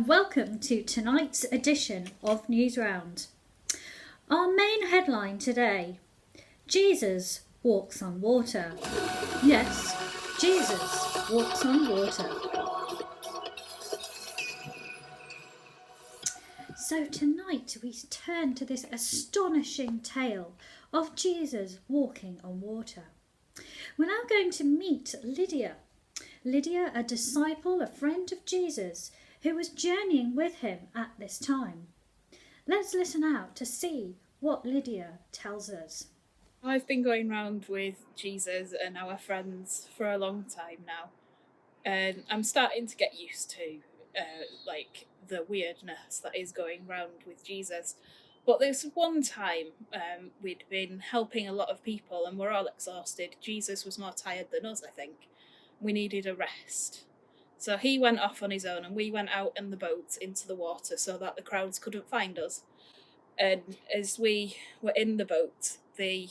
welcome to tonight's edition of Newsround. Our main headline today: Jesus walks on water. Yes, Jesus walks on water. So tonight we turn to this astonishing tale of Jesus walking on water. We're now going to meet Lydia. Lydia, a disciple, a friend of Jesus, who was journeying with him at this time. Let's listen out to see what Lydia tells us. I've been going round with Jesus and our friends for a long time now, and I'm starting to get used to the weirdness that is going round with Jesus. But there's one time we'd been helping a lot of people and we're all exhausted. Jesus was more tired than us, I think. We needed a rest. So he went off on his own and we went out in the boat into the water so that the crowds couldn't find us. And as we were in the boat, the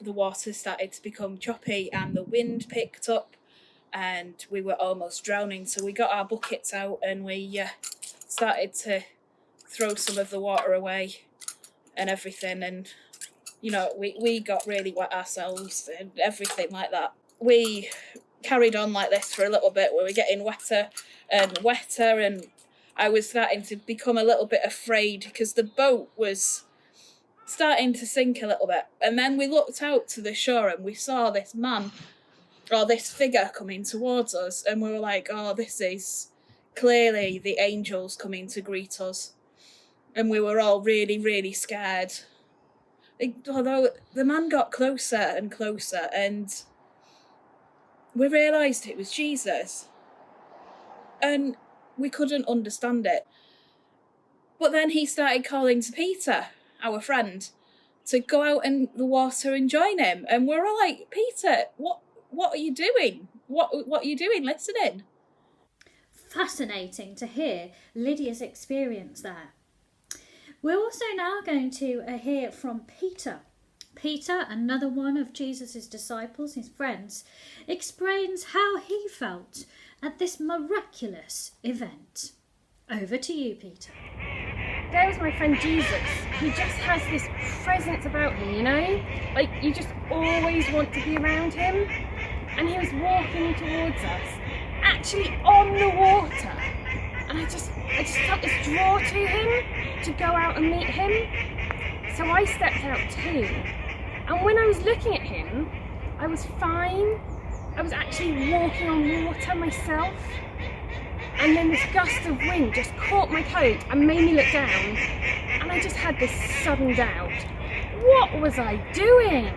water started to become choppy and the wind picked up and we were almost drowning. So we got our buckets out and we started to throw some of the water away and everything. And, you know, we got really wet ourselves and everything like that. We carried on like this for a little bit. We were getting wetter and wetter, and I was starting to become a little bit afraid because the boat was starting to sink a little bit. And then we looked out to the shore and we saw this man or this figure coming towards us, and we were like, oh, this is clearly the angels coming to greet us. And we were all really, really scared. Although the man got closer and closer, and we realised it was Jesus. And we couldn't understand it. But then he started calling to Peter, our friend, to go out in the water and join him. And we're all like, Peter, what are you doing? What are you doing listening? Fascinating to hear Lydia's experience there. We're also now going to hear from Peter. Peter, another one of Jesus' disciples, his friends, explains how he felt at this miraculous event. Over to you, Peter. There was my friend Jesus. He just has this presence about him, you know? Like, you just always want to be around him. And he was walking towards us, actually on the water. And I just felt this draw to him, to go out and meet him. So I stepped out too. And when I was looking at him, I was fine. I was actually walking on water myself. And then this gust of wind just caught my coat and made me look down. And I just had this sudden doubt. What was I doing?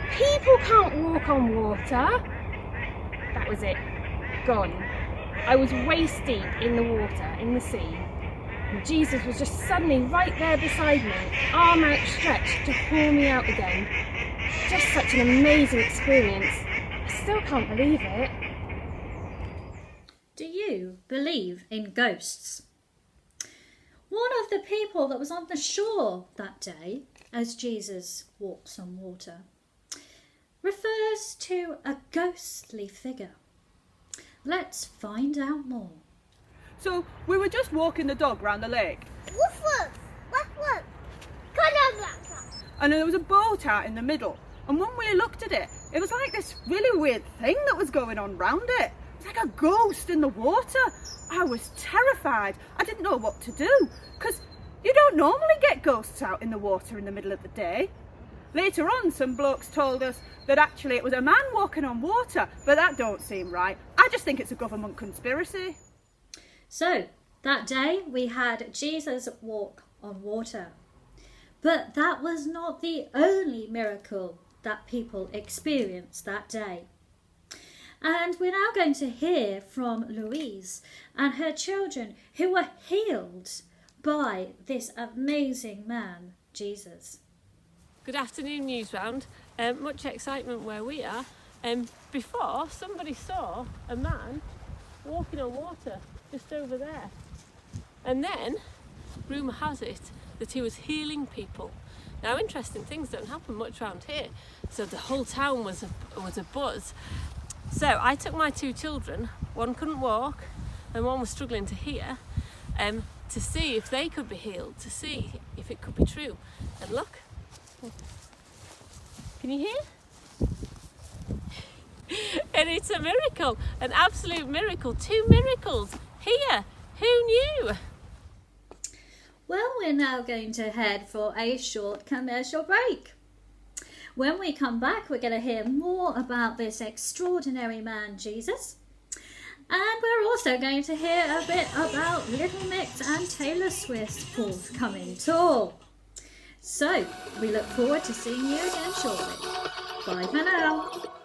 People can't walk on water. That was it. Gone. I was waist deep in the water, in the sea. And Jesus was just suddenly right there beside me, arm outstretched to pull me out again. Just such an amazing experience. I still can't believe it. Do you believe in ghosts? One of the people that was on the shore that day, as Jesus walks on water, refers to a ghostly figure. Let's find out more. So we were just walking the dog round the lake. Woof woof, woof woof. And there was a boat out in the middle. And when we looked at it, it was like this really weird thing that was going on round it. It was like a ghost in the water. I was terrified. I didn't know what to do, because you don't normally get ghosts out in the water in the middle of the day. Later on, some blokes told us that actually it was a man walking on water, but that don't seem right. I just think it's a government conspiracy. So, that day we had Jesus walk on water. But that was not the only miracle that people experienced that day. And we're now going to hear from Louise and her children who were healed by this amazing man, Jesus. Good afternoon, Newsround. Much excitement where we are. Before, somebody saw a man walking on water just over there. And then, rumour has it that he was healing people. Now, interesting things don't happen much around here. So the whole town was a buzz. So I took my two children. One couldn't walk, and one was struggling to hear, to see if they could be healed, to see if it could be true. And look, can you hear? And it's a miracle, an absolute miracle. 2 miracles here. Who knew? Well, we're now going to head for a short commercial break. When we come back, we're going to hear more about this extraordinary man, Jesus. And we're also going to hear a bit about Little Mix and Taylor Swift's forthcoming tour. So, we look forward to seeing you again shortly. Bye for now.